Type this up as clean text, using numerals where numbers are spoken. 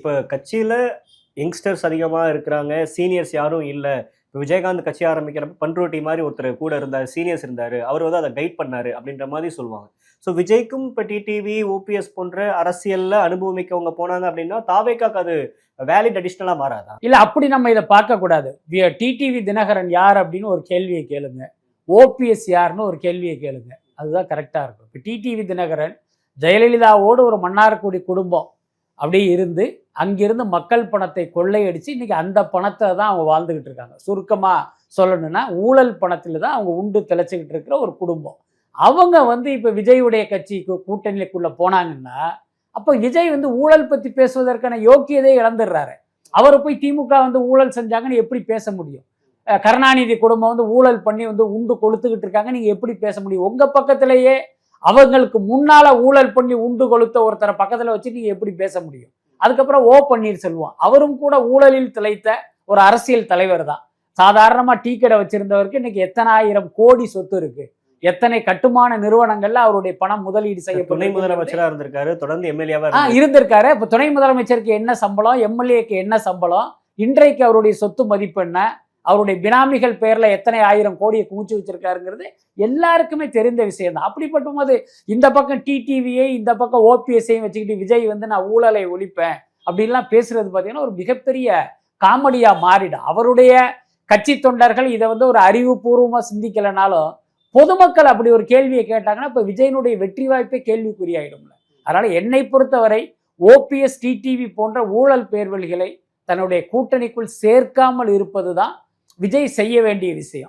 இப்போ கட்சியில யங்ஸ்டர்ஸ் அதிகமா இருக்கிறாங்க, சீனியர்ஸ் யாரும் இல்ல. இப்ப விஜயகாந்த் கட்சி ஆரம்பிக்கிறப்ப பண்ருட்டி மாரி ஒருத்தர் கூட இருந்தாரு, சீனியர்ஸ் இருந்தாரு. அவரு வந்து அத கைட் பண்ணாரு அப்படின்ற மாரி சொல்லுவாங்க. ஸோ விஜய்க்கும் இப்ப டிடிவி, ஓபிஎஸ் போன்ற அரசியல்ல அனுபவமிக்கவங்க போனாங்க அப்படின்னா, தாவேக்காக்கு அது வேலிட் அடிஷனலா மாறாதா? இல்ல அப்படி நம்ம இதை பார்க்க கூடாது. டிடிவி தினகரன் யார் அப்படின்னு ஒரு கேள்வியை கேளுங்க, ஓபிஎஸ் யாருன்னு ஒரு கேள்வியை கேளுங்க, அதுதான் கரெக்டா இருக்கும். இப்போ டிடிவி தினகரன் ஜெயலலிதாவோடு ஒரு மன்னார்குடி குடும்பம் அப்படியே இருந்து அங்கிருந்து மக்கள் பணத்தை கொள்ளையடிச்சு இன்னைக்கு அந்த பணத்தை தான் அவங்க வாழ்ந்துகிட்டு இருக்காங்க. சுருக்கமா சொல்லணும்னா ஊழல் பணத்தில் தான் அவங்க உண்டு திளைச்சிக்கிட்டு இருக்கிற ஒரு குடும்பம். அவங்க வந்து இப்ப விஜயுடைய கட்சிக்கு கூட்டணிக்குள்ள போனாங்கன்னா அப்போ விஜய் வந்து ஊழல் பத்தி பேசுவதற்கான யோக்கியதை இழந்துடுறாரு. அவரை போய் திமுக வந்து ஊழல் செஞ்சாங்கன்னு எப்படி பேச முடியும்? கருணாநிதி குடும்பம் வந்து ஊழல் பண்ணி வந்து உண்டு கொளுத்துக்கிட்டு இருக்காங்க, நீங்க எப்படி பேச முடியும்? உங்க பக்கத்திலேயே அவங்களுக்கு முன்னால ஊழல் பண்ணி உண்டு கொளுத்த ஒருத்தரை பக்கத்துல வச்சு நீங்க எப்படி பேச முடியும்? அதுக்கப்புறம் ஓ பன்னீர்செல்வம் அவரும் கூட ஊழலில் திளைத்த ஒரு அரசியல் தலைவர் தான். சாதாரணமா டீ கடை வச்சிருந்தவருக்கு இன்னைக்கு எத்தனை ஆயிரம் கோடி சொத்து இருக்கு, எத்தனை கட்டுமான நிறுவனங்கள்ல அவருடைய பணம் முதலீடு செய்யப்பட்டு துணை முதலமைச்சரா இருந்திருக்காரு, தொடர்ந்து எம்எல்ஏவா இருந்திருக்காரு. இப்ப துணை முதலமைச்சருக்கு என்ன சம்பளம், எம்எல்ஏக்கு என்ன சம்பளம், இன்றைக்கு அவருடைய சொத்து மதிப்பு என்ன, அவருடைய பினாமிகள் பேர்ல எத்தனை ஆயிரம் கோடியை குமிச்சு வச்சிருக்காருங்கிறது எல்லாருக்குமே தெரிந்த விஷயம் தான். அப்படிப்பட்ட போது இந்த பக்கம் டிடிவியை இந்த பக்கம் ஓபிஎஸ்ஐயும் வச்சுக்கிட்டு விஜய் வந்து நான் ஊழலை ஒழிப்பேன் அப்படின்லாம் பேசுறது பார்த்தீங்கன்னா ஒரு மிகப்பெரிய காமெடியா மாறிடும். அவருடைய கட்சி தொண்டர்கள் இதை வந்து ஒரு அறிவுபூர்வமா சிந்திக்கலைனாலும் பொதுமக்கள் அப்படி ஒரு கேள்வியை கேட்டாங்கன்னா இப்ப விஜயனுடைய வெற்றி வாய்ப்பே கேள்விக்குறியாயிடும்ல. அதனால என்னை பொறுத்தவரை ஓபிஎஸ் டிடிவி போன்ற ஊழல் பேர்வழிகளை தன்னுடைய கூட்டணிக்குள் சேர்க்காமல் இருப்பதுதான் விஜய் செய்ய வேண்டிய விஷயம்.